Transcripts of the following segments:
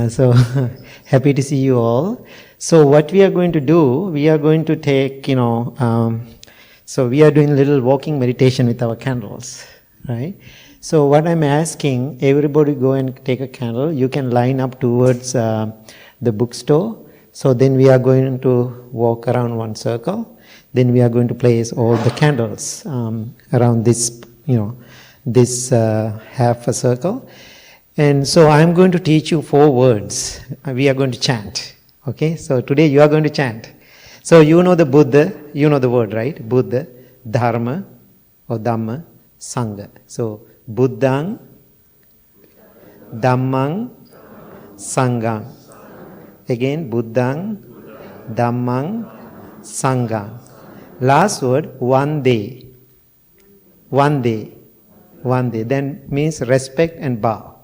So happy to see you all. So what we are going to do, we are going to take, so we are doing a little walking meditation with our candles, right? So what I'm asking, everybody go and take a candle. You can line up towards the bookstore. So then we are going to walk around one circle. Then we are going to place all the candles around this, this half a circle. And so I'm going to teach you 4 words. We are going to chant. Okay, so today you are going to chant. So you know the Buddha, you know the word, right? Buddha, Dharma or Dhamma, Sangha. So Buddhang, Dhammang, Sanghang. Again, Buddhang, Dhammang, Sanghang. Last word, one day. One day. One day. Then means respect and bow.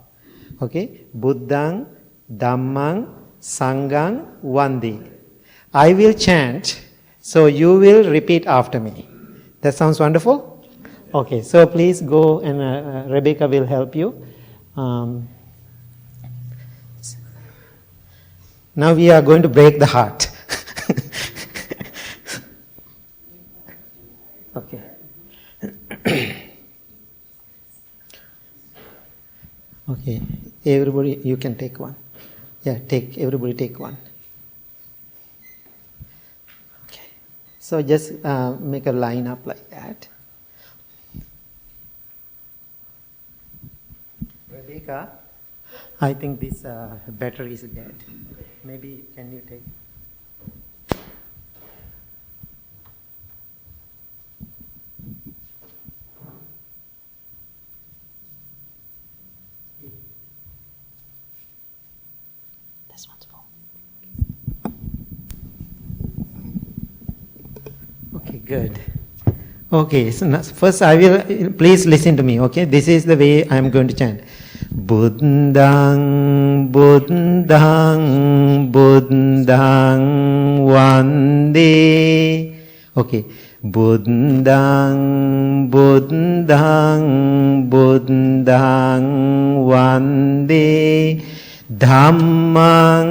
Okay, Buddhang, Dhammang, Sanghang, one day. I will chant, so you will repeat after me. That sounds wonderful? Okay, so please go and Rebecca will help you. Now we are going to break the heart. Okay. Okay, everybody, you can take one. Yeah, everybody take one. Okay, so just make a line up like that. Rebecca, I think this battery is dead. Maybe can you take? This one's full. Okay, good. Okay, so now, first I will, please listen to me, okay? This is the way I am going to chant. Buddhang, Buddhang, Buddhang, one day. Okay. Buddhang, Buddhang, Buddhang, one day. Dhammang,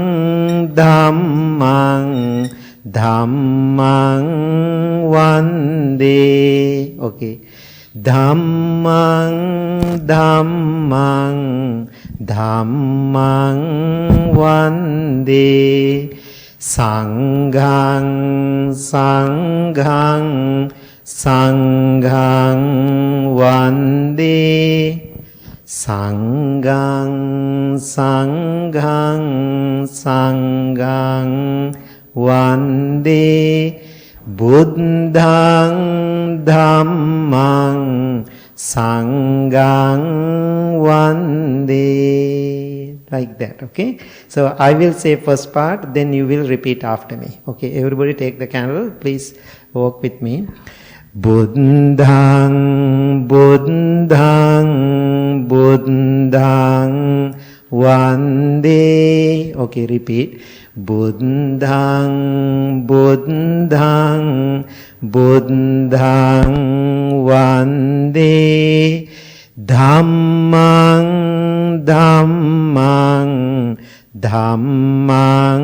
Dhammang, Dhammang, one day. Okay. Dhammang, Dhammang, Dhammang, one day. Sanghang, Sanghang, Sanghang, one day. Sanghang, Sanghang, Sanghang, one day. Buddhang, Dhammang, Sanghang, one day. Like that, okay? So I will say first part, then you will repeat after me. Okay, everybody take the candle. Please walk with me. Buddhang, Buddhang, Buddhang, one day. Okay, repeat. Buddhang, Buddhang, Buddhang, one day. Dhammang, Dhammang, Dhammang,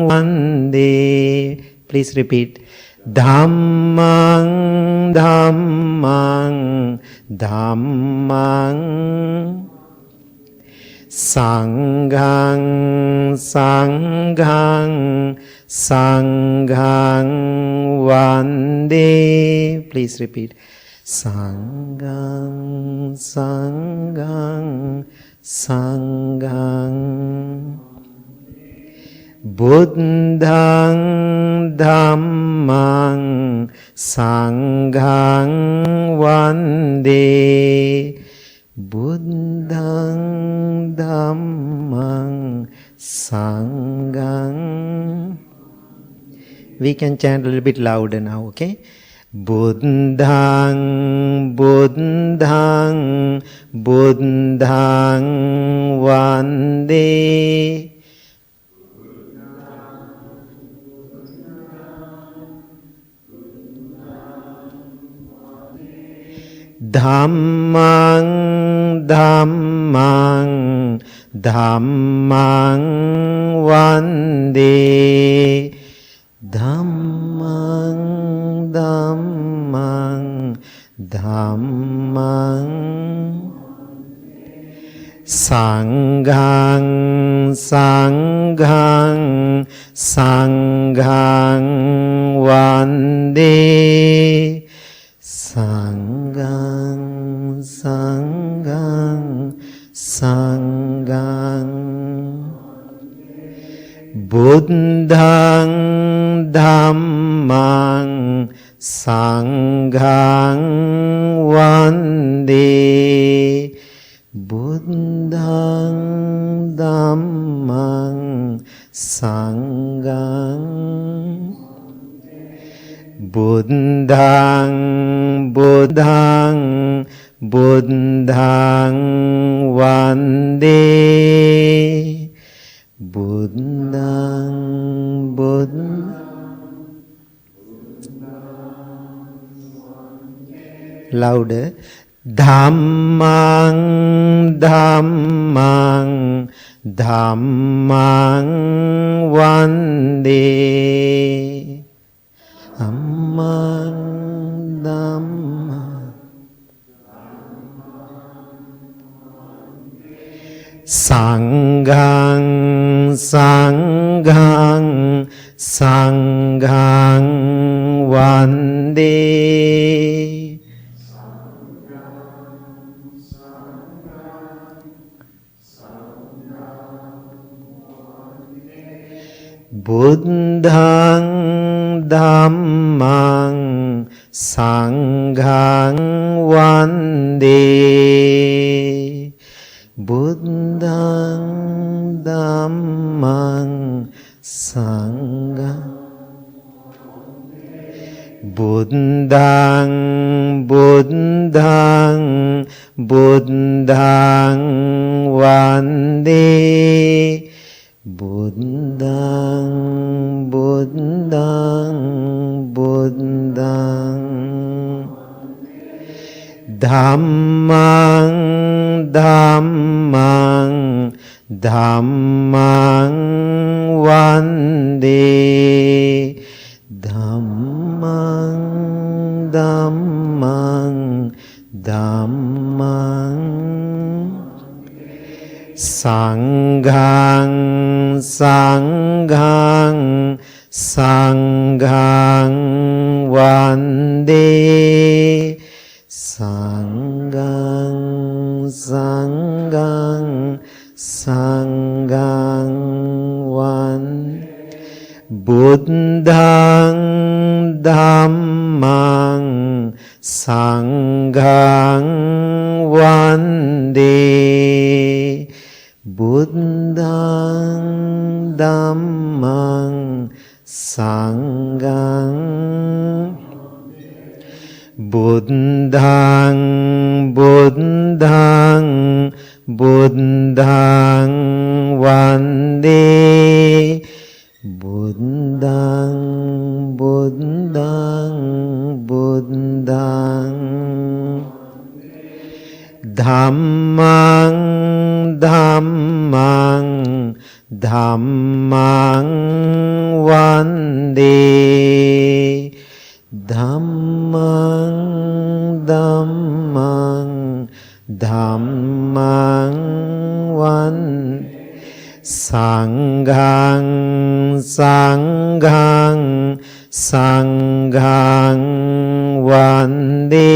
one day. Please repeat. Dhammang, Dhammang, Dhammang. Sanghang, Sanghang, Sanghang, one day. Please repeat. Sanghang, Sanghang, Sanghang. Buddhang, Dhammang, Sanghang, one day. Buddhang, Dhammang, Sanghang. We can chant a little bit louder now, okay? Buddhang, Buddhang, Buddhang, one day. Dhammang, Dhammang, dhammang vande. Dhammang, dhammang, dhammang. Sanghang, sanghang, sanghang vande. Sanghang, sanghang, sanghang. Buddhang, dhammang, sanghang vande. Buddhang, dhammang, sanghang. Buddhang, buddhang, buddhang vande. Buddhang, buddhang. Louder. Dhammang, dhammang, dhammang vande. Dhammang, dhammang. Sanghang, sanghang, sanghang vande. Buddhang, dhammang, sanghang vande. Buddhang, dhammang, sanghang. Buddhang, buddhang, buddhang vande. Buddhang, buddhang, buddhang. Dhammang, dhammang, dhammang vande. Dhammang, dhammang, dhammang. Sanghang, sanghang, sanghang vande. Sanghang, sanghang, sanghang vande. Buddhang, dhammang, sanghang vande. Buddhang, dhammang, sanghang. Buddhang, buddhang, buddhang vande. Buddhang, buddhang, buddhang. Dhammang, dhammang, dhammang vande. Dhammang, dhammang, dhammang vande. Sanghang, sanghang, sanghang vande.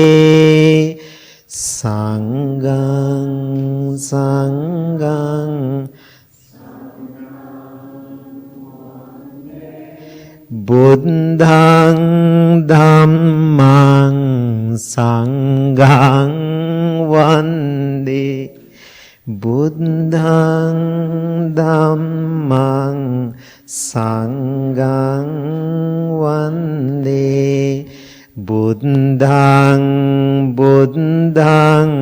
Sanghang, sanghang. Buddhang, dhammang, sanghang vande. Buddhang, dhammang, sanghang vande. Buddhang, buddhang,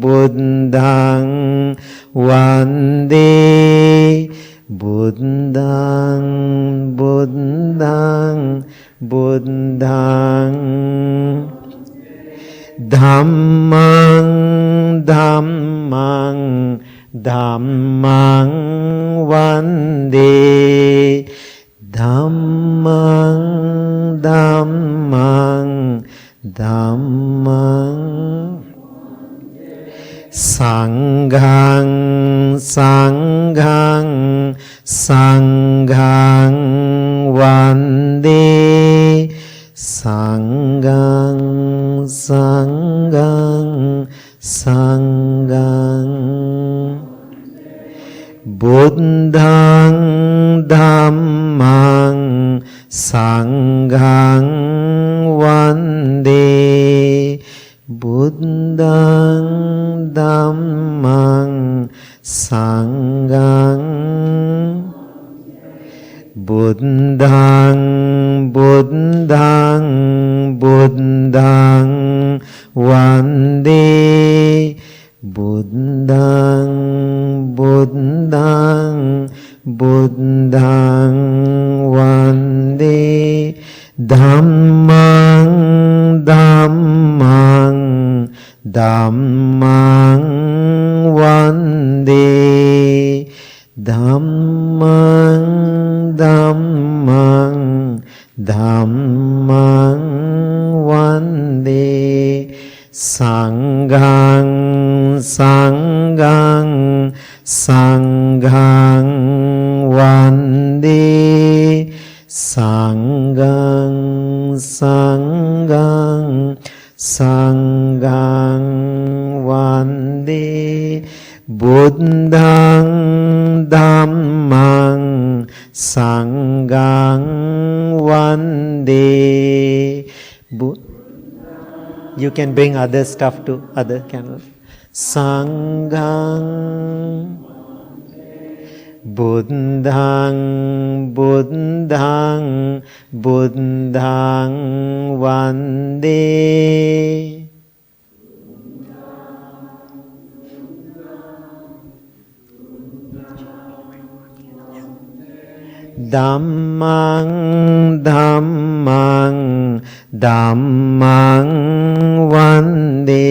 buddhang vande. Buddhang, buddhang, buddhang. Dhammang, dhammang, Dhammang vande, Dhammang, Dhammang, Dhammang, Sanghang, Sanghang, Sanghang vande, Sanghang, Sanghang, Sanghang, Buddhang, Dhammang, Sanghang vande, Buddhang, Dhammang, Sanghang, Buddhang, Buddhang, Buddhang vande, Buddhang, Buddhang, Buddhang vande, Dhammang, Dhammang, Dhammang vande, Dhammang, Dhammang, Dhammang vande, Sanghang, Sanghang, Sanghang vande, Sanghang, Sanghang, Sanghang vande, Buddhang, Dhammang, Sanghang vande. You can bring other stuff to other candles. Sanghang, Buddhang, Buddhang, Buddhang vande, Dhammang, Dhammang, Dhammang vande,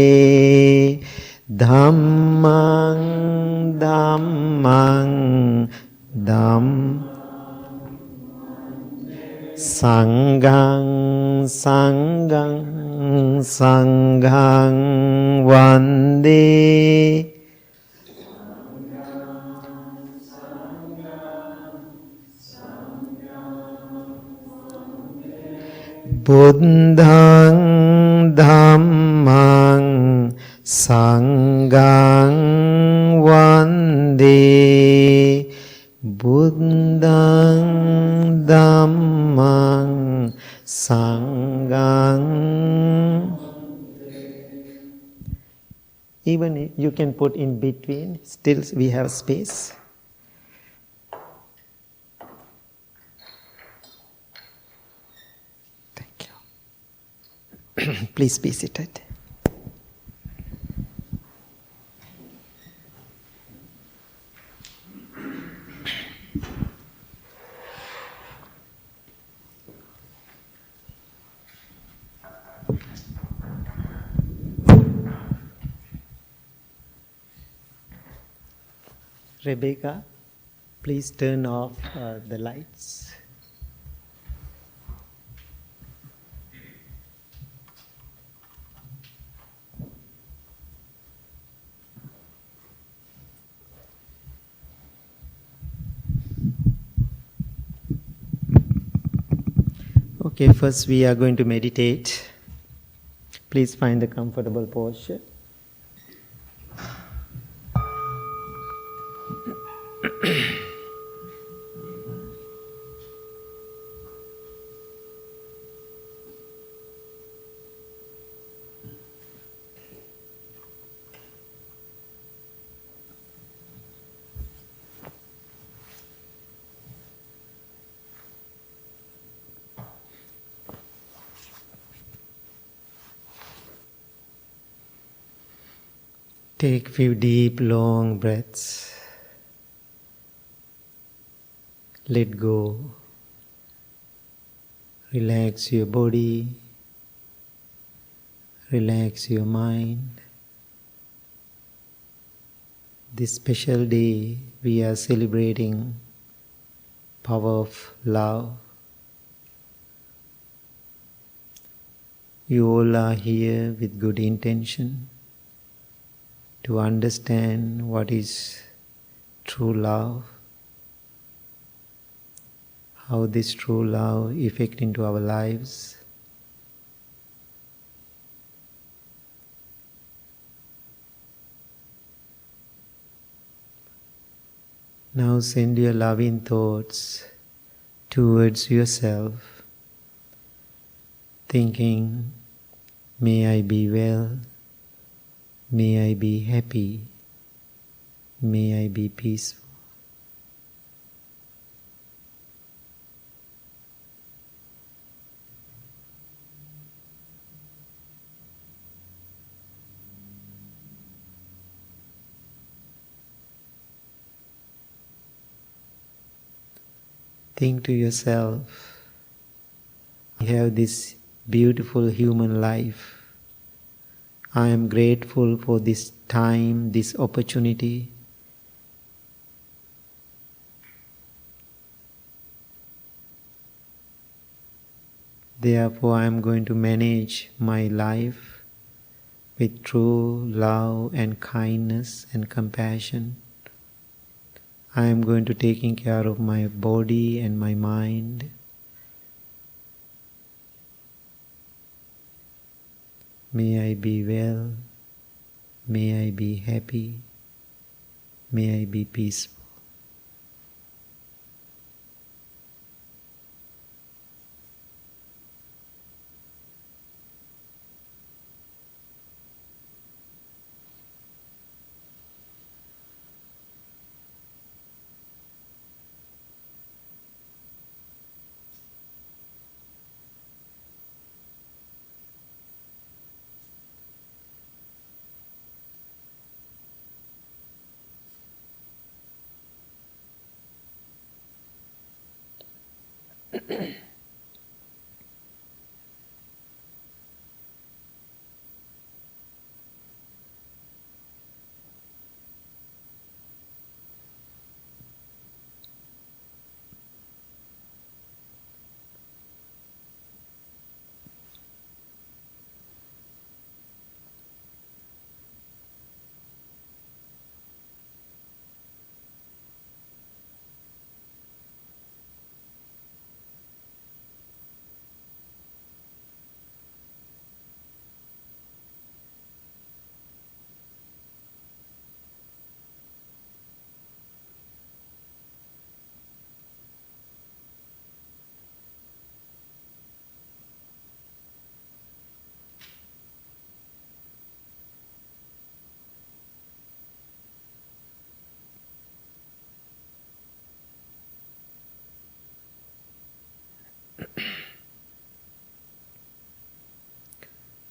Dhammang, Dhammang, Sanghang, Sanghang, Sanghang vande, Buddhang, Dhammang, Sanghang vande, Buddhang, Dhammang, Sanghang. Even you can put in between, still we have space. Thank you. Please be seated. Rebecca, please turn off the lights. Okay, first we are going to meditate. Please find a comfortable posture. Take a few deep, long breaths. Let go. Relax your body. Relax your mind. This special day we are celebrating power of love. You all are here with good intention to understand what is true love, how this true love affects into our lives. Now send your loving thoughts towards yourself, thinking, may I be well, may I be happy, may I be peaceful. Think to yourself, I have this beautiful human life. I am grateful for this time, this opportunity. Therefore, I am going to manage my life with true love and kindness and compassion. I am going to taking care of my body and my mind. May I be well, may I be happy, may I be peaceful.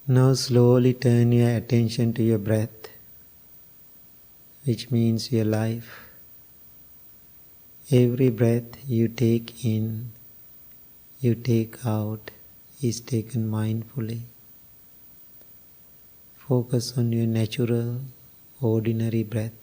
Now slowly turn your attention to your breath, which means your life. Every breath you take in, you take out, is taken mindfully. Focus on your natural, ordinary breath.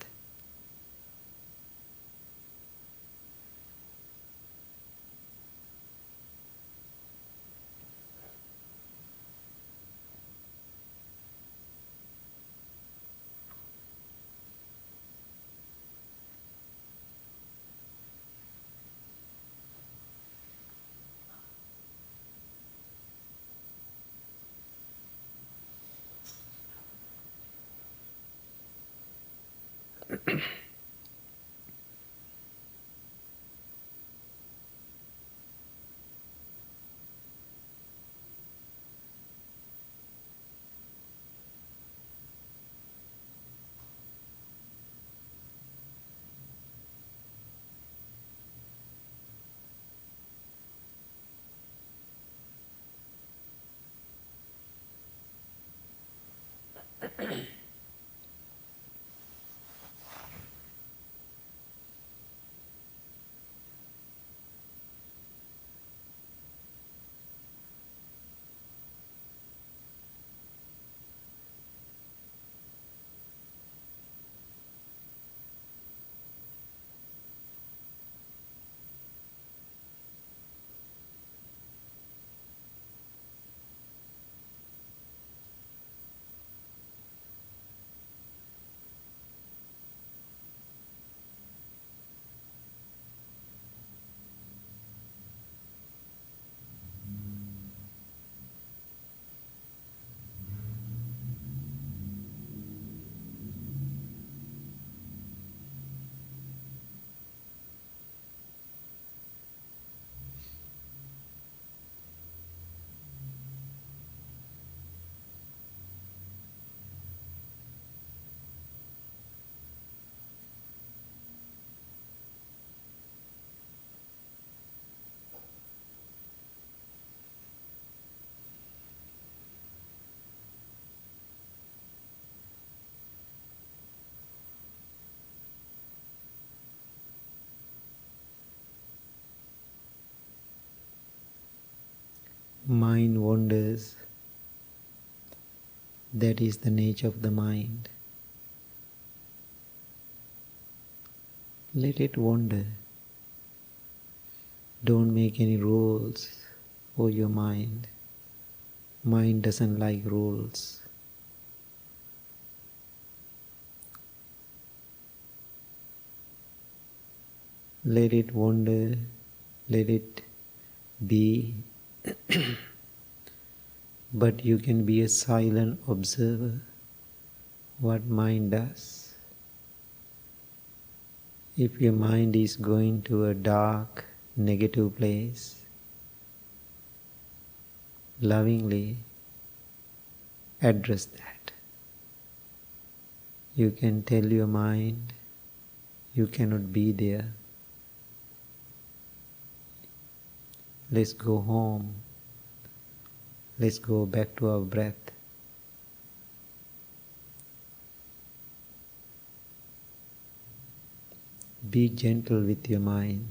mind wanders. That is the nature of the mind. Let it wander. Don't make any rules for your mind. Mind doesn't like rules. Let it wander, let it be, but you can be a silent observer what mind does. If your mind is going to a dark, negative place, lovingly address that. You can tell your mind, you cannot be there. Let's go home. Let's go back to our breath. Be gentle with your mind.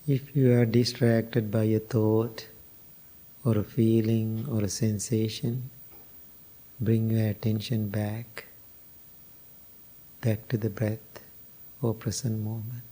If you are distracted by a thought or a feeling or a sensation, bring your attention back to the breath or present moment.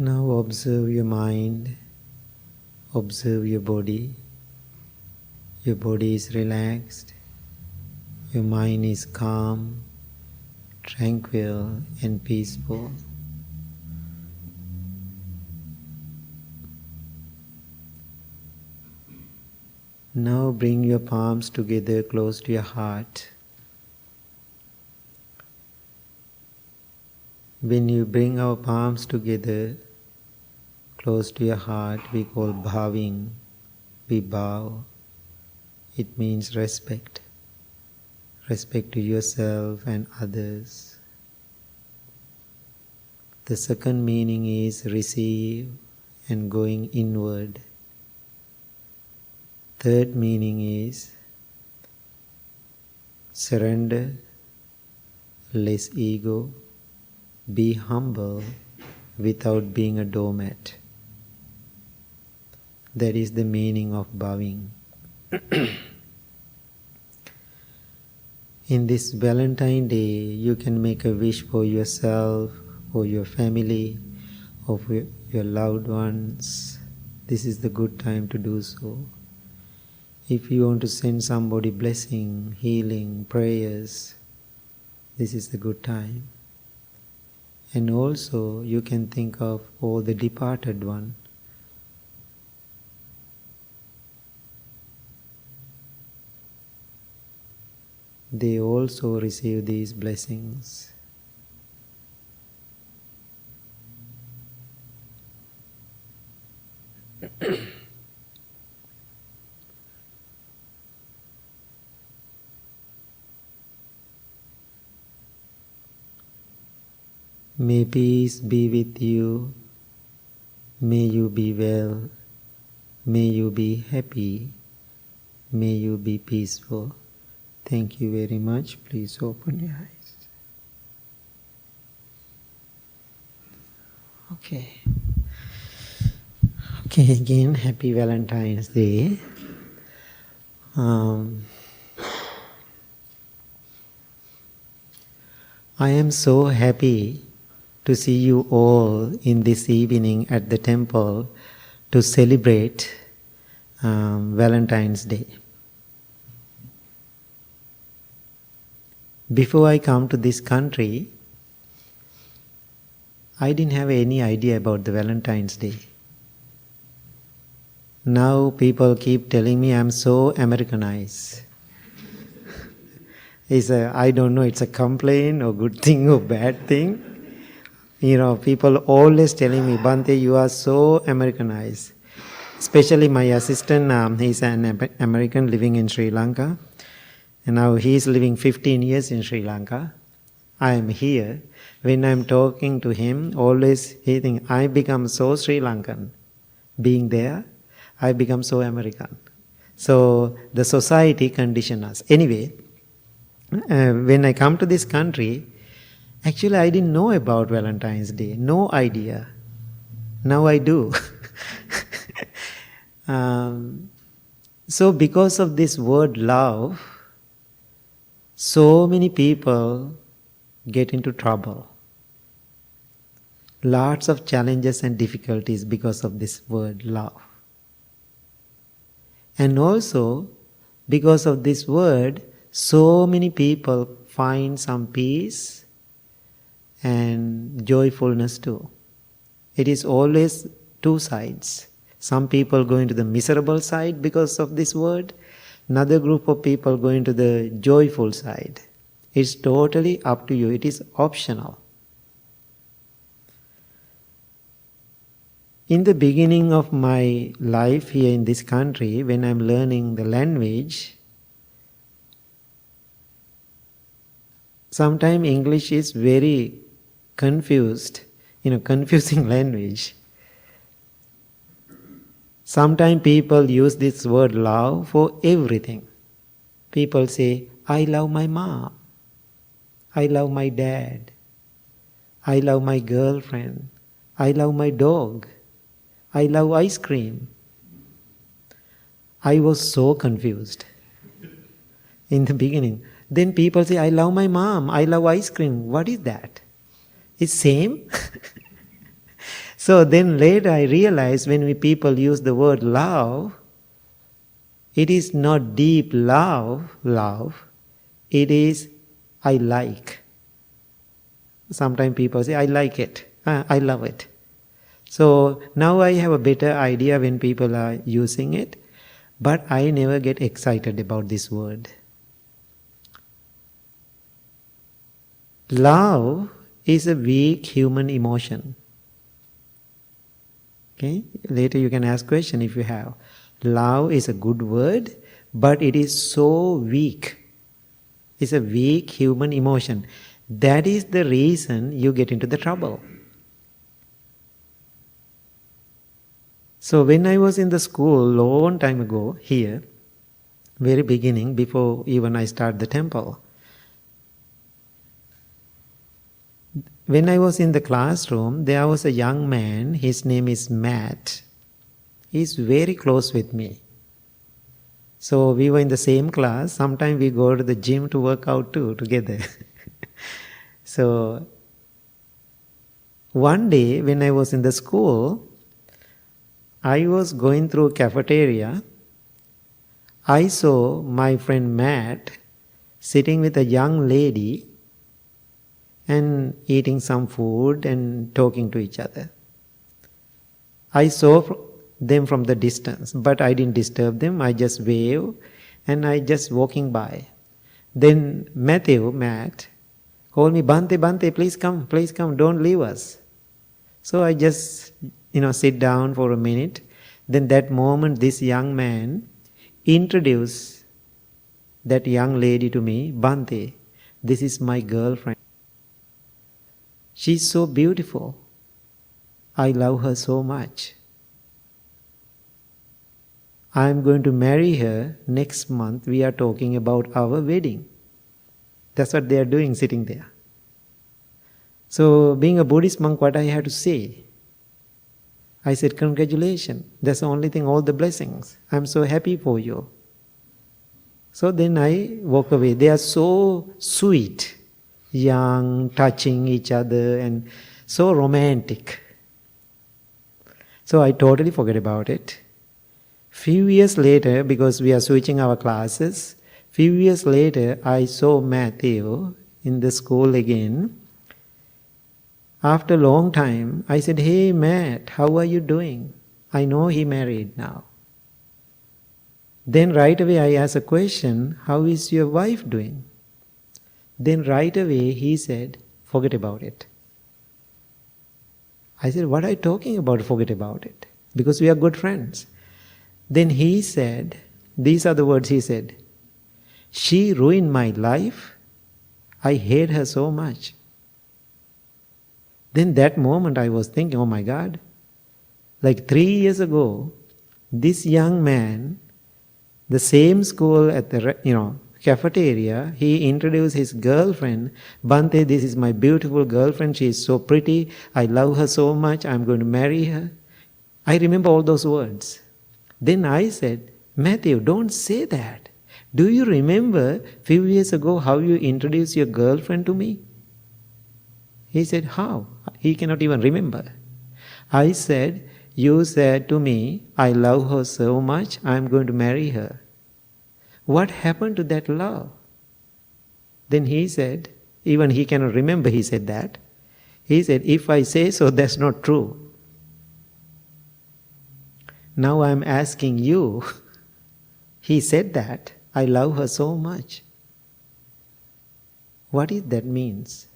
Now observe your mind, observe your body. Your body is relaxed, Your mind is calm, tranquil, and peaceful. Now bring your palms together close to your heart. When you bring our palms together close to your heart, we call bowing. We bow. It means respect. Respect to yourself and others. The second meaning is receive and going inward. Third meaning is surrender, less ego, be humble without being a doormat. That is the meaning of bowing. In this Valentine Day, you can make a wish for yourself, for your family, or for your loved ones. This is the good time to do so. If you want to send somebody blessing, healing, prayers, this is the good time. And also you can think of all the departed one. They also receive these blessings. May peace be with you. May you be well. May you be happy. May you be peaceful. Thank you very much. Please open your eyes. Okay. Okay, again, happy Valentine's Day. I am so happy to see you all in this evening at the temple to celebrate Valentine's Day. Before I come to this country, I didn't have any idea about the Valentine's Day. Now people keep telling me I'm so Americanized. I don't know, it's a complaint or good thing or bad thing. People always telling me, Bhante, you are so Americanized. Especially my assistant, he's an American living in Sri Lanka. And now he's living 15 years in Sri Lanka. I am here. When I'm talking to him, always he thinks, I become so Sri Lankan. Being there, I become so American. So the society conditioned us. Anyway, when I come to this country, actually I didn't know about Valentine's Day. No idea. Now I do. So because of this word love, so many people get into trouble. Lots of challenges and difficulties because of this word love. And also, because of this word, so many people find some peace and joyfulness too. It is always two sides. Some people go into the miserable side because of this word. Another group of people go into the joyful side. It's totally up to you. It is optional. In the beginning of my life here in this country, when I'm learning the language, sometimes English is very confusing language. Sometimes people use this word love for everything. People say, I love my mom. I love my dad. I love my girlfriend. I love my dog. I love ice cream. I was so confused in the beginning. Then people say, I love my mom. I love ice cream. What is that? It's same? So then later I realized when people use the word love, it is not deep love. It is I like. Sometimes people say, I like it. I love it. So now I have a better idea when people are using it, but I never get excited about this word. Love is a weak human emotion. Okay? Later you can ask question if you have. Love is a good word, but it is so weak. It's a weak human emotion. That is the reason you get into the trouble. So when I was in the school long time ago here, very beginning, before even I start the temple, when I was in the classroom, there was a young man, his name is Matt. He's very close with me. So we were in the same class. Sometimes we go to the gym to work out too, together. So one day when I was in the school, I was going through cafeteria. I saw my friend Matt sitting with a young lady and eating some food and talking to each other. I saw them from the distance, but I didn't disturb them. I just waved and I just walking by. Then Matt, called me, Bhante, please come, don't leave us. So I just, sit down for a minute. Then that moment, this young man introduced that young lady to me, Bhante, this is my girlfriend. She's so beautiful. I love her so much. I'm going to marry her next month. We are talking about our wedding. That's what they are doing sitting there. So being a Buddhist monk, what I have to say? I said, congratulations. That's the only thing, all the blessings. I'm so happy for you. So then I walk away. They are so sweet, young, touching each other and so romantic. So I totally forget about it. Few years later, because we are switching our classes, few years later I saw Matthew in the school again. After a long time, I said, hey Matt, how are you doing? I know he married now. Then right away I asked a question, how is your wife doing? Then right away he said, forget about it. I said, what are you talking about, forget about it? Because we are good friends. Then he said, these are the words he said, she ruined my life. I hate her so much. Then that moment I was thinking, oh my God, like 3 years ago, this young man, the same school at the cafeteria, he introduced his girlfriend, Bhante, this is my beautiful girlfriend, she is so pretty, I love her so much, I'm going to marry her. I remember all those words. Then I said, Matthew, don't say that. Do you remember few years ago how you introduced your girlfriend to me? He said, how? He cannot even remember. I said, you said to me, I love her so much, I'm going to marry her. What happened to that love? Then he said, even he cannot remember he said that. He said, if I say so, that's not true. Now I'm asking you, he said that, I love her so much. What is that means?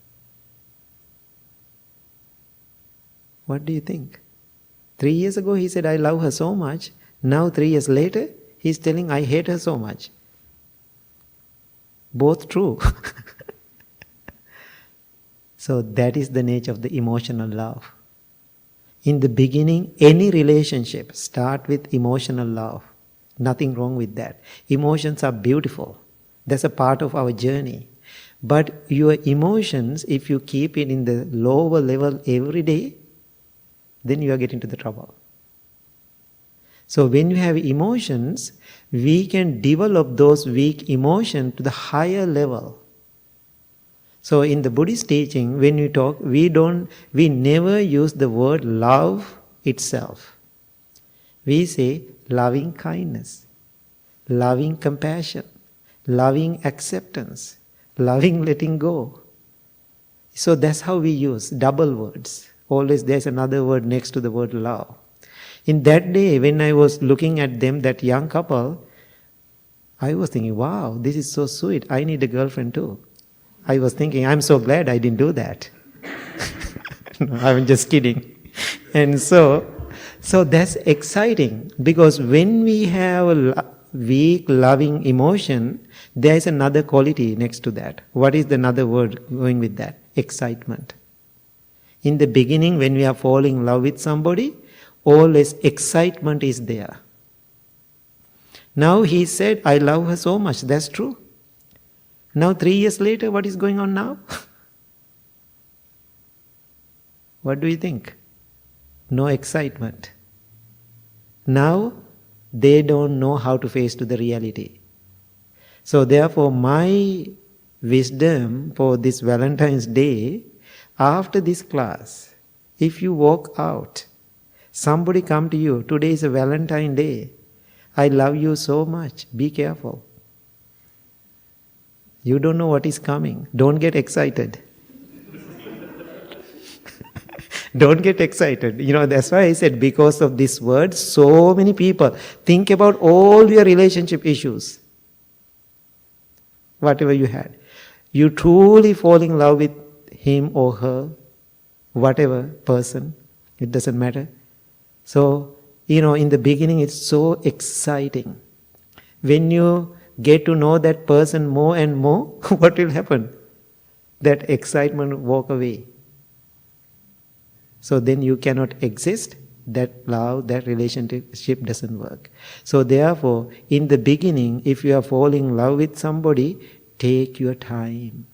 What do you think? 3 years ago he said, I love her so much. Now 3 years later, he's telling, I hate her so much. Both true. So that is the nature of the emotional love. In the beginning, any relationship start with emotional love. Nothing wrong with that. Emotions are beautiful. That's a part of our journey. But your emotions, if you keep it in the lower level every day, then you are getting into the trouble. So when you have emotions, we can develop those weak emotions to the higher level. So in the Buddhist teaching, when we talk, we never use the word love itself. We say loving kindness, loving compassion, loving acceptance. Loving, letting go. So that's how we use double words. Always there's another word next to the word love. In that day, when I was looking at them, that young couple, I was thinking, wow, this is so sweet. I need a girlfriend too. I was thinking, I'm so glad I didn't do that. No, I'm just kidding. And so that's exciting, because when we have a weak, loving emotion, there is another quality next to that. What is the another word going with that? Excitement. In the beginning, when we are falling in love with somebody, always excitement is there. Now he said, I love her so much. That's true. Now 3 years later, what is going on now? What do you think? No excitement. Now they don't know how to face to the reality. So therefore, my wisdom for this Valentine's Day, after this class, if you walk out, somebody come to you, today is a Valentine Day, I love you so much, be careful. You don't know what is coming. Don't get excited. Don't get excited. That's why I said, because of this word, so many people think about all your relationship issues. Whatever you had. You truly fall in love with him or her, whatever person, it doesn't matter. So, in the beginning it's so exciting. When you get to know that person more and more, what will happen? That excitement will walk away. So then you cannot exist, that love, that relationship doesn't work. So therefore, in the beginning, if you are falling in love with somebody, take your time.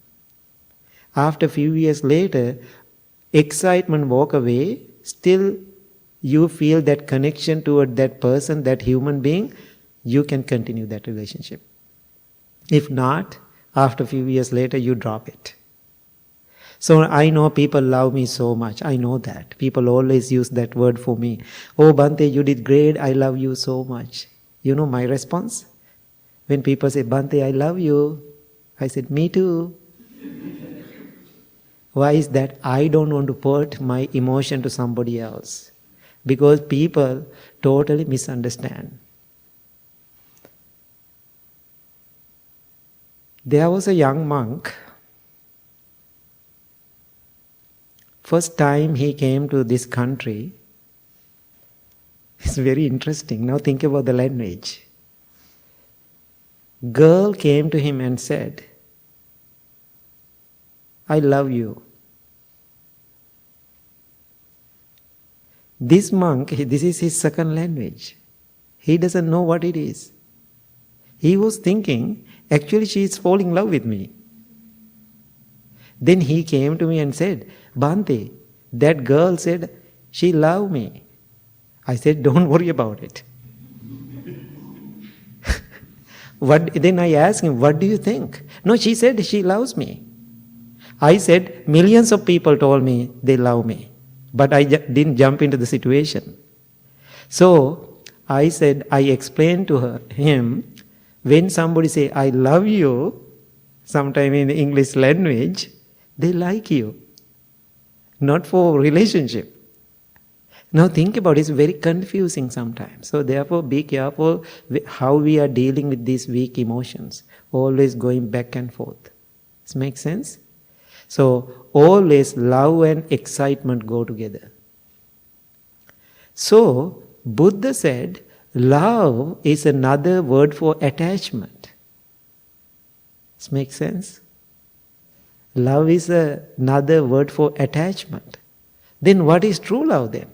After a few years later, excitement walk away, still you feel that connection toward that person, that human being, you can continue that relationship. If not, after a few years later, you drop it. So I know people love me so much. I know that. People always use that word for me. Oh, Bhante, you did great. I love you so much. You know my response? When people say, Bhante, I love you, I said, me too. Why is that? I don't want to put my emotion to somebody else. Because people totally misunderstand. There was a young monk. First time he came to this country, it's very interesting. Now think about the language. Girl came to him and said, I love you. This monk, this is his second language. He doesn't know what it is. He was thinking, actually she is falling in love with me. Then he came to me and said, Bhante, that girl said she loved me. I said, don't worry about it. Then I asked him, what do you think? No, she said she loves me. I said, millions of people told me they love me. But I didn't jump into the situation. So I said, I explained to him, when somebody say, I love you, sometime in the English language, they like you. Not for relationship. Now think about it, it's very confusing sometimes. So therefore be careful how we are dealing with these weak emotions. Always going back and forth. Does it make sense? So always love and excitement go together. So Buddha said, love is another word for attachment. Does it make sense? Love is another word for attachment. Then what is true love then?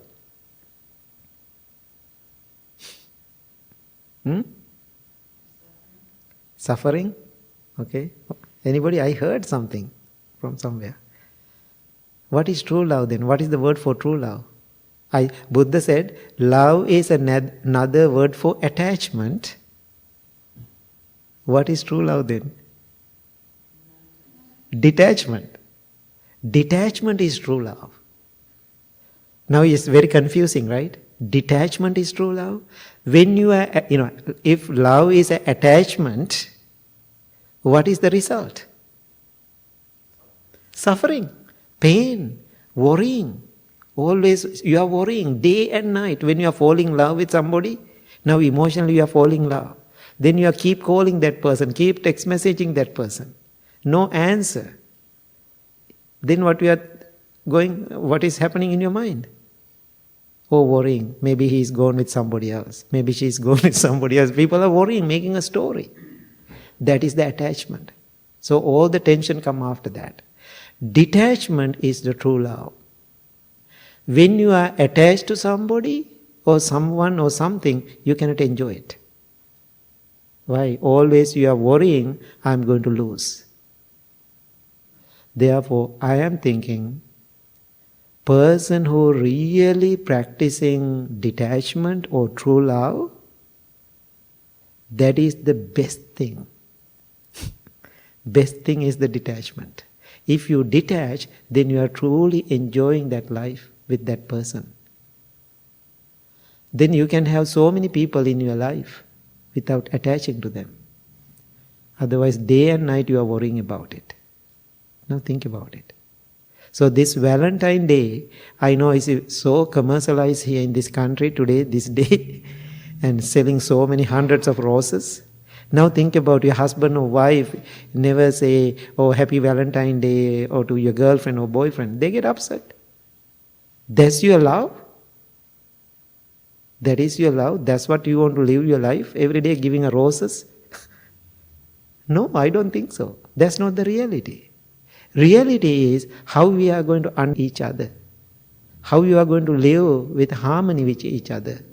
Suffering? Okay. Anybody? I heard something from somewhere. What is true love then? What is the word for true love? Buddha said, love is another word for attachment. What is true love then? Detachment. Detachment is true love. Now it's very confusing, right? Detachment is true love. When you are, if love is an attachment, what is the result? Suffering, pain, worrying. Always you are worrying day and night when you are falling in love with somebody. Now emotionally you are falling in love. Then you are keep calling that person, keep text messaging that person. No answer. Then what is happening in your mind? Oh, worrying. Maybe he's gone with somebody else. Maybe she's gone with somebody else. People are worrying, making a story. That is the attachment. So all the tension come after that. Detachment is the true love. When you are attached to somebody or someone or something, you cannot enjoy it. Why? Always you are worrying, I am going to lose. Therefore, I am thinking, person who really practicing detachment or true love, that is the best thing. Best thing is the detachment. If you detach, then you are truly enjoying that life with that person. Then you can have so many people in your life without attaching to them. Otherwise, day and night you are worrying about it. Now think about it. So this Valentine Day, I know is so commercialized here in this country today, this day, and selling so many hundreds of roses. Now think about your husband or wife, never say, oh, happy Valentine Day, or to your girlfriend or boyfriend. They get upset. That's your love? That is your love? That's what you want to live your life? Every day giving a roses? No, I don't think so. That's not the reality. Reality is how we are going to understand each other. How you are going to live with harmony with each other.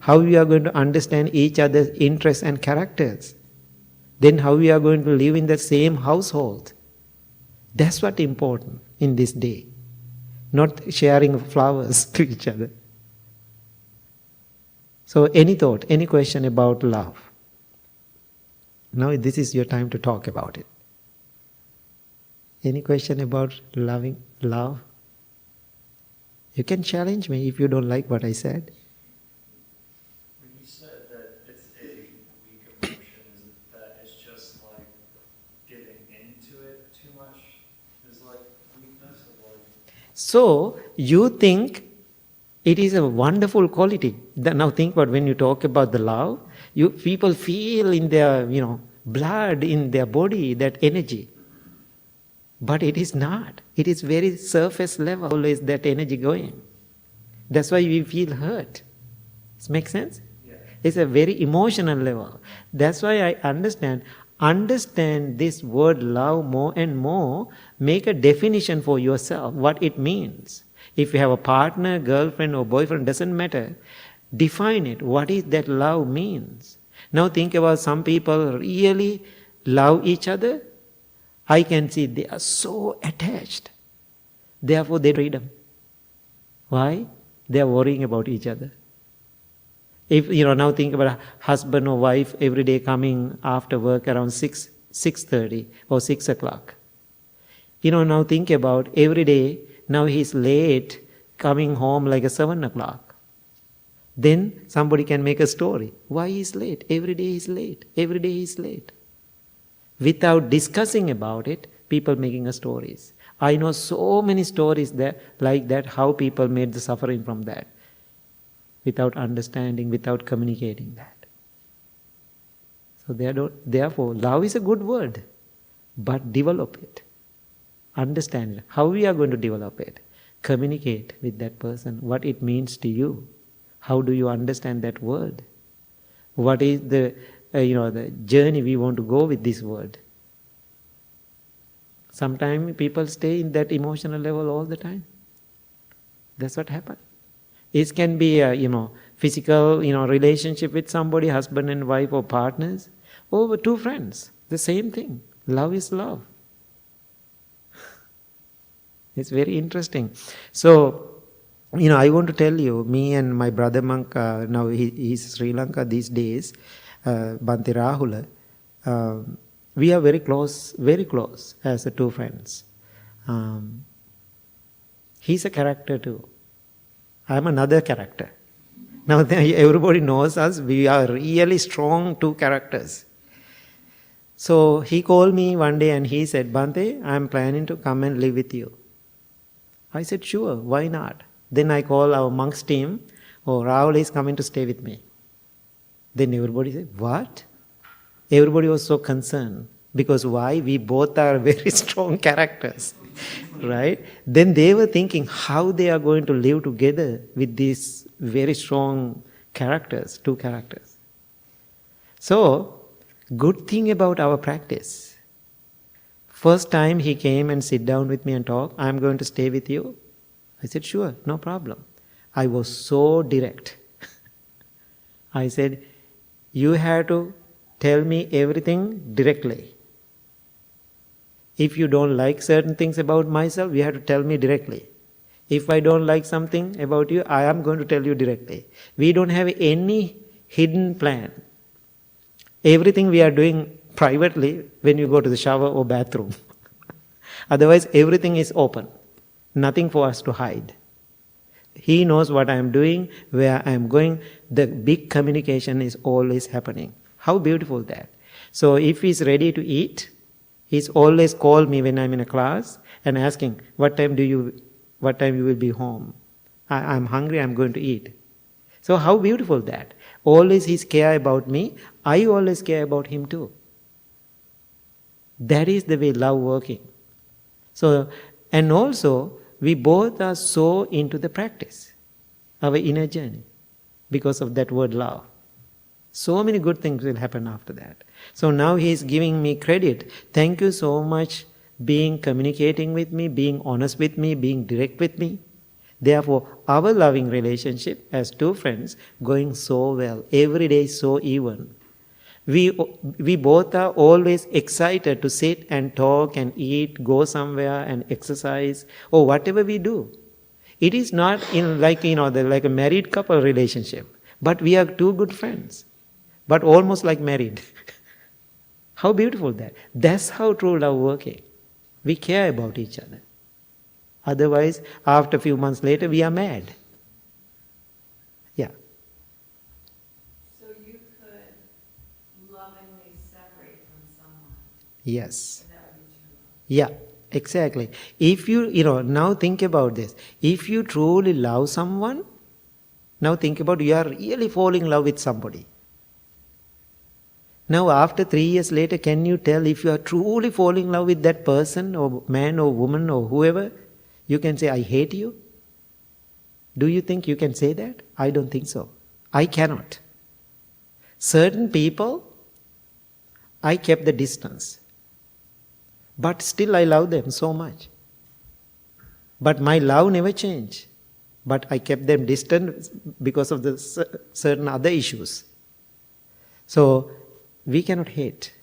How we are going to understand each other's interests and characters. Then how we are going to live in the same household. That's what's important in this day. Not sharing flowers to each other. So any thought, any question about love? Now this is your time to talk about it. Any question about love? You can challenge me if you don't like what I said. When you said that it's a weak emotion, is it that it's just like giving into it too much is like weakness or like... So you think it is a wonderful quality. Now think about when you talk about the love, people feel in their blood, in their body, that energy. But it is not. It is very surface level, always that energy going. That's why we feel hurt. Does it make sense? Yeah. It's a very emotional level. That's why I understand this word love more and more. Make a definition for yourself, what it means. If you have a partner, girlfriend or boyfriend, doesn't matter. Define it. What is that love means? Now think about some people really love each other. I can see they are so attached. Therefore they freedom. Why? They are worrying about each other. If now think about a husband or wife every day coming after work around 6:30 or 6 o'clock. Now think about every day, now he's late coming home like a 7 o'clock. Then somebody can make a story. Why he's late? Every day he's late. Every day he's late. Without discussing about it, people making stories. I know so many stories like that, how people made the suffering from that. Without understanding, without communicating that. So therefore, love is a good word, but develop it. Understand it. How we are going to develop it? Communicate with that person, what it means to you. How do you understand that word? What is the journey we want to go with this word? Sometimes people stay in that emotional level all the time. That's what happens. It can be a physical relationship with somebody, husband and wife or partners, or two friends. The same thing. Love is love. It's very interesting. So, I want to tell you, me and my brother monk, now he's Sri Lanka these days, Bhante Rahula, we are very close as two friends. He's a character too. I'm another character. Now everybody knows us, we are really strong two characters. So he called me one day and he said, Bhante, I'm planning to come and live with you. I said, sure, why not? Then I call our monks team, oh, Rahul is coming to stay with me. Then everybody said, what? Everybody was so concerned. Because why? We both are very strong characters. Right? Then they were thinking how they are going to live together with these very strong characters, two characters. So, good thing about our practice. First time he came and sit down with me and talk, I'm going to stay with you. I said, sure, no problem. I was so direct. I said, you have to tell me everything directly. If you don't like certain things about myself, you have to tell me directly. If I don't like something about you, I am going to tell you directly. We don't have any hidden plan. Everything we are doing privately when you go to the shower or bathroom. Otherwise, everything is open. Nothing for us to hide. He knows what I am doing, where I am going. The big communication is always happening. How beautiful that. So if he is ready to eat, he's always call me when I'm in a class and asking, what time you will be home? I'm hungry, I'm going to eat. So how beautiful that. Always he's care about me, I always care about him too. That is the way love working. So, and also, we both are so into the practice, our inner journey, because of that word love. So many good things will happen after that. So now he is giving me credit. Thank you so much being communicating with me, being honest with me, being direct with me. Therefore, our loving relationship as two friends going so well. Every day is so even. We both are always excited to sit and talk and eat, go somewhere and exercise or whatever we do. It is not in like a married couple relationship, but we are two good friends, but almost like married. How beautiful that. That's how true love working. We care about each other. Otherwise, after a few months later, we are mad. Yeah. So you could lovingly separate from someone. Yes. That would be true love. Yeah, exactly. If now think about this. If you truly love someone, now think about you are really falling in love with somebody. Now after 3 years later, can you tell if you are truly falling in love with that person or man or woman or whoever? You can say, I hate you. Do you think you can say that? I don't think so. I cannot. Certain people, I kept the distance. But still I love them so much. But my love never changed. But I kept them distant because of the certain other issues. So, we cannot hate.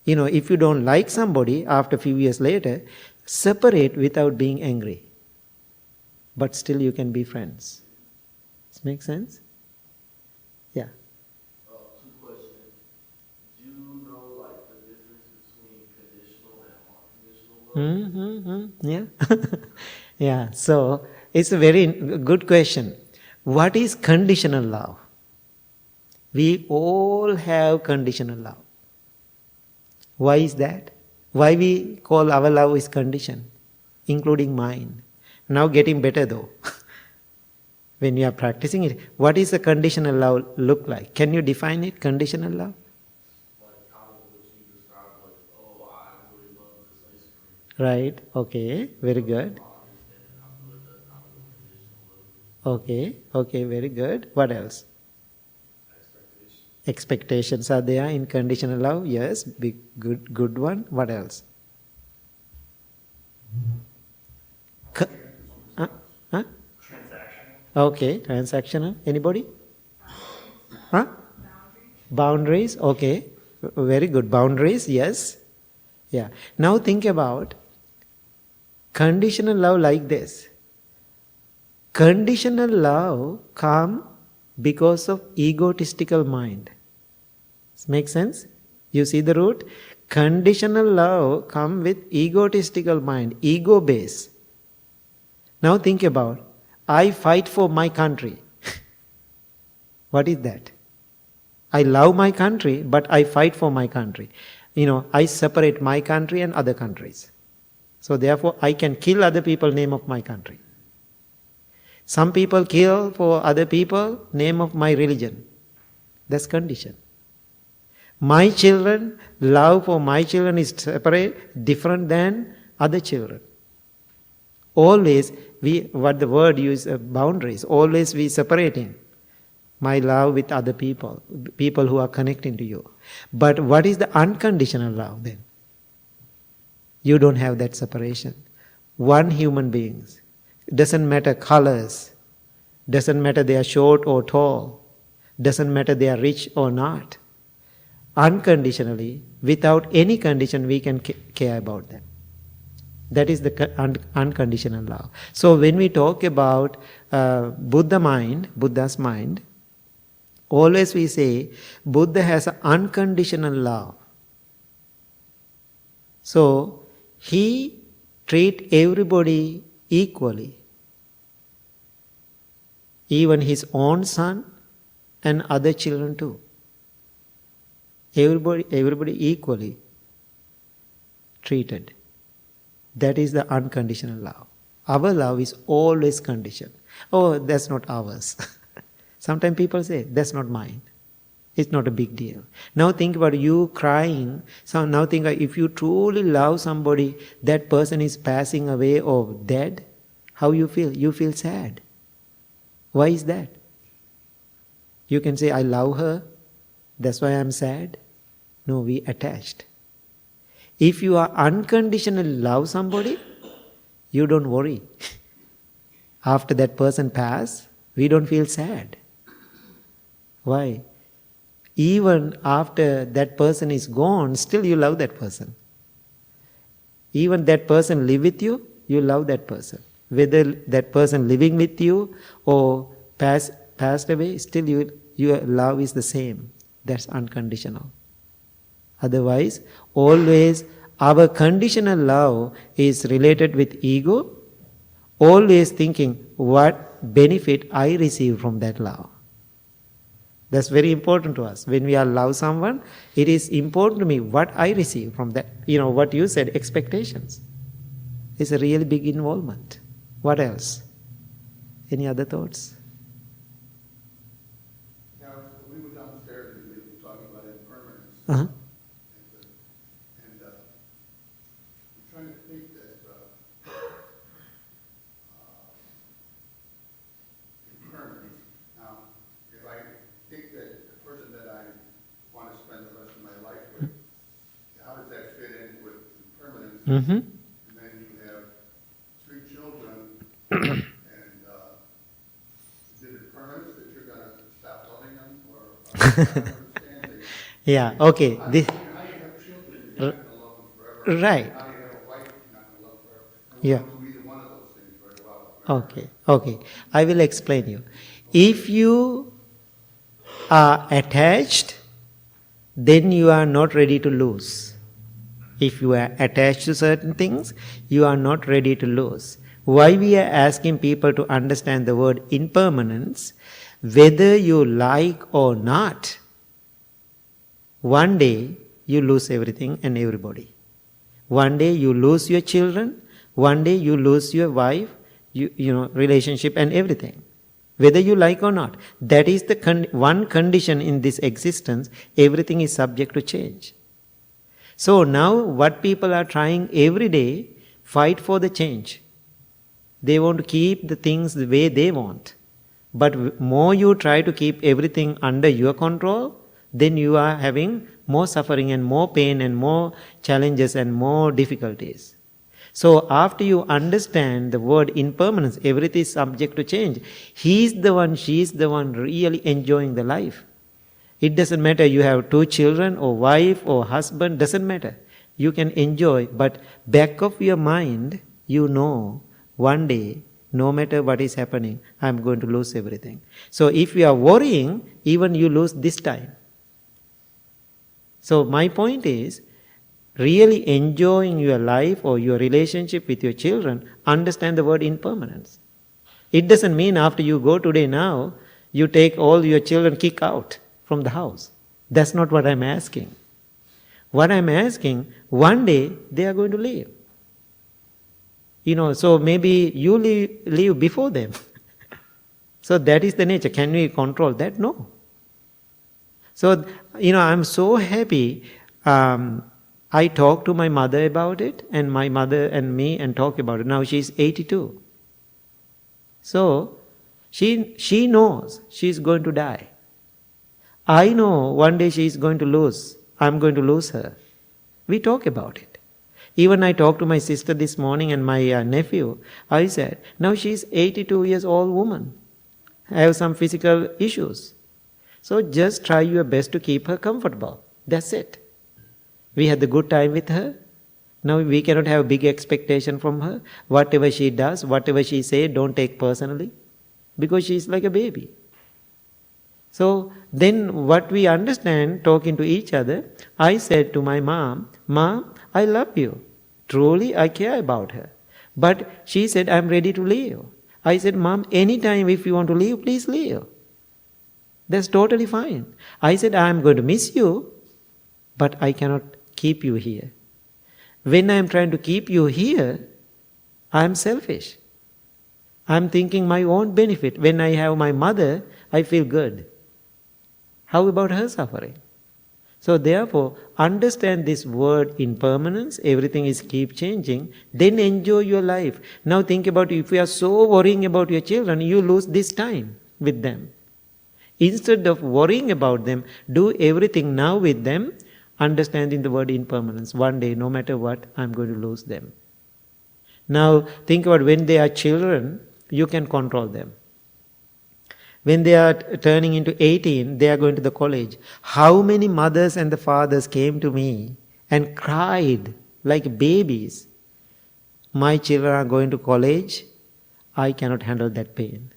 If you don't like somebody, after a few years later, separate without being angry. But still you can be friends. Does it make sense? Yeah. 2 questions. Do you know the difference between conditional and unconditional love? Yeah. Yeah. So it's a very good question. What is conditional love? We all have conditional love. Why is that? Why we call our love is conditioned, including mine. Now getting better though. When you are practicing it, what is a conditional love look like? Can you define it, conditional love? Kind of what you described, I really love this ice cream. Right, okay, very good. I feel like that's kind of a conditional love. Okay, very good. What else? Expectations are there in conditional love. Yes, big, good one. What else? Huh? Transactional. Okay, transactional. Anybody? Huh? Boundaries. Okay, very good. Boundaries. Yes. Yeah. Now think about conditional love like this. Conditional love comes because of egotistical mind. Make sense? You see the root? Conditional love comes with egotistical mind, ego base. Now think about, I fight for my country. What is that? I love my country, but I fight for my country. I separate my country and other countries. So therefore, I can kill other people name of my country. Some people kill for other people name of my religion. That's condition. My children, love for my children is separate, different than other children. Always, what the word uses, boundaries. Always we separating my love with other people, people who are connecting to you. But what is the unconditional love then? You don't have that separation. One human beings. Doesn't matter colors. Doesn't matter they are short or tall. Doesn't matter they are rich or not. Unconditionally, without any condition, we can care about them. That is the unconditional love. So when we talk about Buddha's mind, always we say Buddha has an unconditional love. So he treats everybody equally. Even his own son and other children too. Everybody equally treated. That is the unconditional love. Our love is always conditioned. Oh, that's not ours. Sometimes people say, that's not mine. It's not a big deal. Now think about you crying. So now think if you truly love somebody, that person is passing away or dead, how you feel? You feel sad. Why is that? You can say, I love her, that's why I'm sad. No, we attached. If you are unconditionally love somebody, you don't worry. After that person pass, we don't feel sad. Why? Even after that person is gone, still you love that person. Even that person live with you, you love that person. Whether that person living with you or passed away, still your love is the same. That's unconditional. Otherwise, always our conditional love is related with ego, always thinking what benefit I receive from that love. That's very important to us. When we are love someone, it is important to me what I receive from that. What you said, expectations. It's a really big involvement. What else? Any other thoughts? Yeah, we were downstairs and we were talking about impermanence. Uh-huh. And I'm trying to think that impermanence. Now, if I think that the person that I want to spend the rest of my life with, how does that fit in with impermanence? Mm-hmm. And then you have 3 children, and is it permanence that you're going to stop loving them? Or I don't understand it. Yeah, okay. How do you have children if you're not going to love them forever? Right. How do you have a wife if you're not going to love forever? Yeah. I don't do either one of those things very well. Okay. I will explain you. If you are attached, then you are not ready to lose. If you are attached to certain things, you are not ready to lose. Why we are asking people to understand the word impermanence, whether you like or not, one day you lose everything and everybody. One day you lose your children, one day you lose your wife, relationship and everything. Whether you like or not. That is the one condition in this existence, everything is subject to change. So now what people are trying every day, fight for the change. They want to keep the things the way they want. But more you try to keep everything under your control, then you are having more suffering and more pain and more challenges and more difficulties. So after you understand the word impermanence, everything is subject to change. He is the one, she is the one really enjoying the life. It doesn't matter you have 2 children or wife or husband, doesn't matter. You can enjoy, but back of your mind, you know one day, no matter what is happening, I'm going to lose everything. So if you are worrying, even you lose this time. So my point is, really enjoying your life or your relationship with your children, understand the word impermanence. It doesn't mean after you go today now, you take all your children, kick out from the house. That's not what I'm asking. What I'm asking, one day they are going to leave. So maybe you leave before them. So that is the nature. Can we control that? No. So, I'm so happy. I talked to my mother about it, and my mother and me, and talk about it. Now she's 82. So, she knows she's going to die. I know one day she's going to lose. I'm going to lose her. We talk about it. Even I talked to my sister this morning and my nephew. I said, now she's 82 years old woman. Have some physical issues. So just try your best to keep her comfortable. That's it. We had a good time with her. Now we cannot have big expectation from her. Whatever she does, whatever she says, don't take personally. Because she's like a baby. So then what we understand, talking to each other, I said to my mom, Mom, I love you. Truly, I care about her. But she said, I'm ready to leave. I said, Mom, anytime if you want to leave, please leave. That's totally fine. I said, I'm going to miss you, but I cannot keep you here. When I'm trying to keep you here, I'm selfish. I'm thinking my own benefit. When I have my mother, I feel good. How about her suffering? So therefore, understand this word impermanence, everything is keep changing, then enjoy your life. Now think about if you are so worrying about your children, you lose this time with them. Instead of worrying about them, do everything now with them, understanding the word impermanence. One day, no matter what, I'm going to lose them. Now think about when they are children, you can control them. When they are turning into 18, they are going to the college. How many mothers and the fathers came to me and cried like babies? My children are going to college. I cannot handle that pain.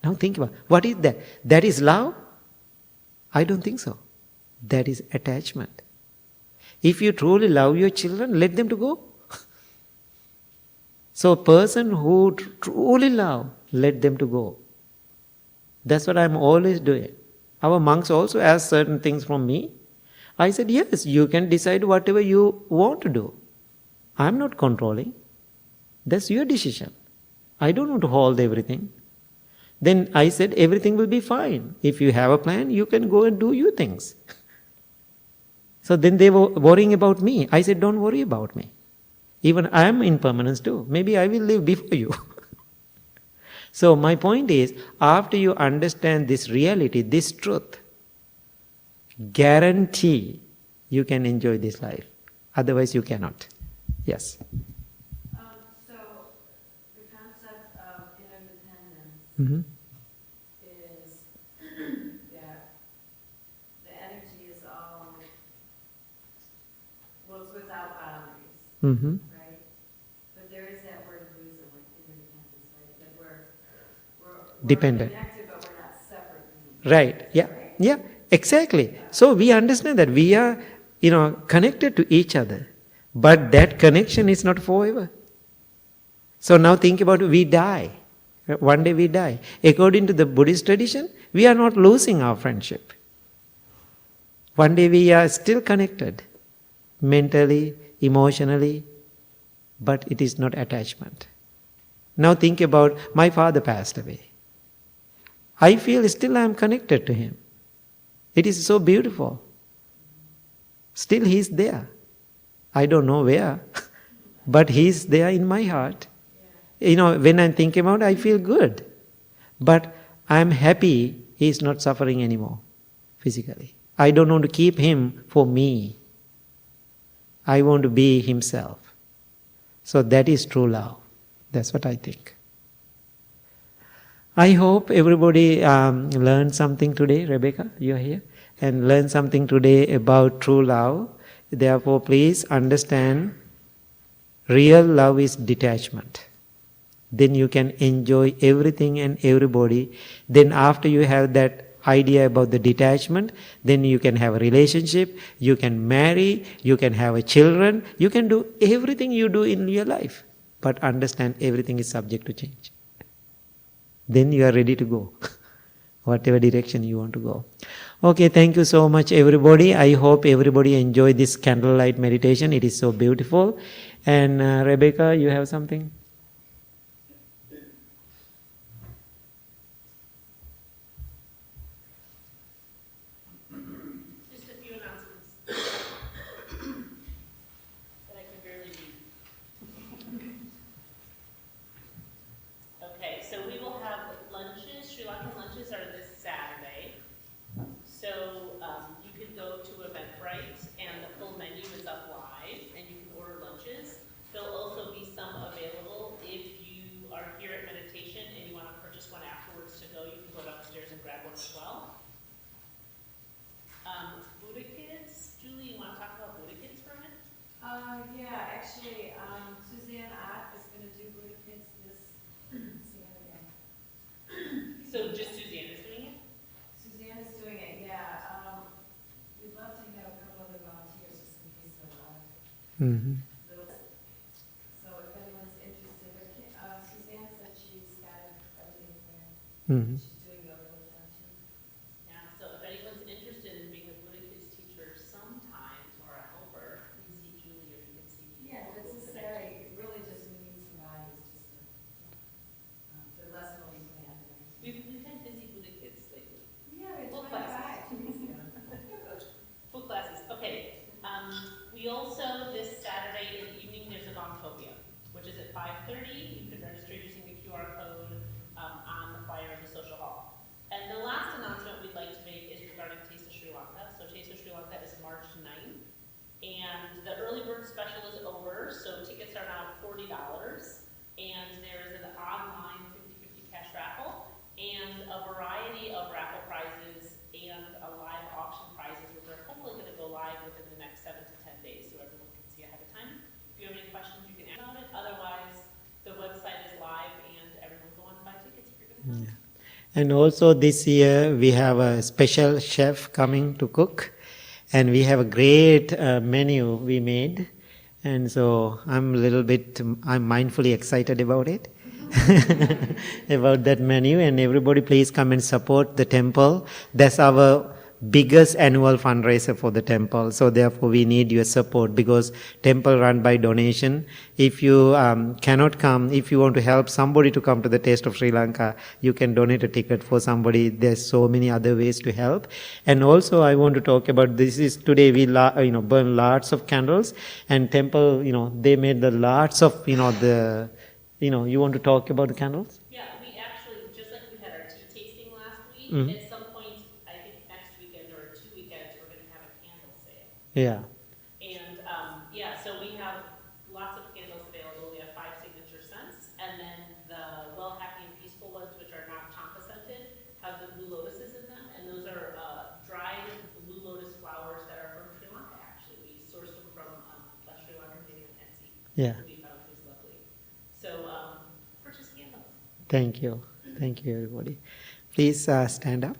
Now think about, what is that? That is love? I don't think so. That is attachment. If you truly love your children, let them to go. So a person who truly love, let them to go. That's what I'm always doing. Our monks also ask certain things from me. I said, yes, you can decide whatever you want to do. I'm not controlling. That's your decision. I don't want to hold everything. Then I said, everything will be fine. If you have a plan, you can go and do your things. So then they were worrying about me. I said, don't worry about me. Even I am impermanence too. Maybe I will live before you. So my point is, after you understand this reality, this truth, guarantee you can enjoy this life. Otherwise you cannot. Yes. So the concept of interdependence Mm-hmm. is that the energy is all, well, it's without boundaries, Mm-hmm. right? But there is that word of wisdom, like interdependence, right? That we're Dependent. connected, but we're not separate. Right. Yeah. Yeah. Exactly. So we understand that we are, connected to each other. But that connection is not forever. So now think about we die. One day we die. According to the Buddhist tradition, we are not losing our friendship. One day we are still connected. Mentally, emotionally. But it is not attachment. Now think about my father passed away. I feel still I am connected to him. It is so beautiful. Still he is there. I don't know where, but he is there in my heart. When I think about it, I feel good. But I am happy he is not suffering anymore physically. I don't want to keep him for me. I want to be himself. So that is true love. That's what I think. I hope everybody learned something today. Rebecca, you are here. And learned something today about true love. Therefore, please understand, real love is detachment. Then you can enjoy everything and everybody. Then after you have that idea about the detachment, then you can have a relationship, you can marry, you can have a children, you can do everything you do in your life. But understand everything is subject to change. Then you are ready to go. whatever direction you want to go. Okay, thank you so much, everybody. I hope everybody enjoyed this candlelight meditation. It is so beautiful. And Rebecca, you have something? Just a few announcements that I can barely read. Okay, so we will have lunches. Sri Lankan lunches are this Saturday. So you can go to Eventbrite and the full menu is up live and you can order lunches. There'll also be some available if you are here at meditation and you want to purchase one afterwards to go. You can go downstairs and grab one as well. Buddha Kids, Julie, you want to talk about Buddha Kids for a minute? Yeah, actually, Suzanne Ott is going to do Buddha Kids this Saturday. So just Suzanne is doing it? Suzanne is doing it, yeah. We'd love to have a couple other volunteers just in case they're alive. Mm-hmm. So if anyone's interested, but Suzanne said she's got everything planned. Mm-hmm. She's doing yoga with them too. Yeah, so if anyone's interested in being a Buddha Kids teacher sometimes or a helper, you can see Julie or you can see me. Yeah, but this is Saturday, really just we need somebody just to, the lesson will be planned. We've had busy Buddha Kids lately. Yeah, it's Full 25, 2 weeks ago. Full classes, okay. We also, this Saturday in the evening, there's a Gongtopia, which is at 5:30. You can register using the QR code on the flyer in the social hall. And the last announcement we'd like to make is regarding Taste of Sri Lanka. So Taste of Sri Lanka is March 9th. And the early bird special is over, so tickets are now $40. And there is an online 50/50 cash raffle and a variety of raffle prizes and a live auction prizes, which are hopefully going to go live within the next 7 to 10 days, so everyone can see ahead of time. If you have any questions, you can ask about it. Otherwise, the website is live and everyone go on and buy tickets if you're going to come. And also this year we have a special chef coming to cook, and we have a great menu we made, and so I'm mindfully excited about it. About that menu, and everybody please come and support the temple. That's our biggest annual fundraiser for the temple, so therefore we need your support, because temple run by donation. If you cannot come, if you want to help somebody to come to the Taste of Sri Lanka, you can donate a ticket for somebody. There's so many other ways to help. And also I want to talk about, this is today we burn lots of candles, and temple, they made the lots of you want to talk about the candles? Yeah, we actually, just like we had our tea tasting last week, Mhm. at some point, I think next weekend or 2 weekends, we're going to have a candle sale. Yeah. And so we have lots of candles available. We have 5 signature scents, and then the Well, Happy, and Peaceful ones, which are not champa scented, have the blue lotuses in them, and those are dried blue lotus flowers that are from Sri Lanka. Actually, we sourced them from a Sri Lankan lady on Etsy. Yeah. We found was lovely. So purchase candles. Thank you. Thank you, everybody. Please stand up.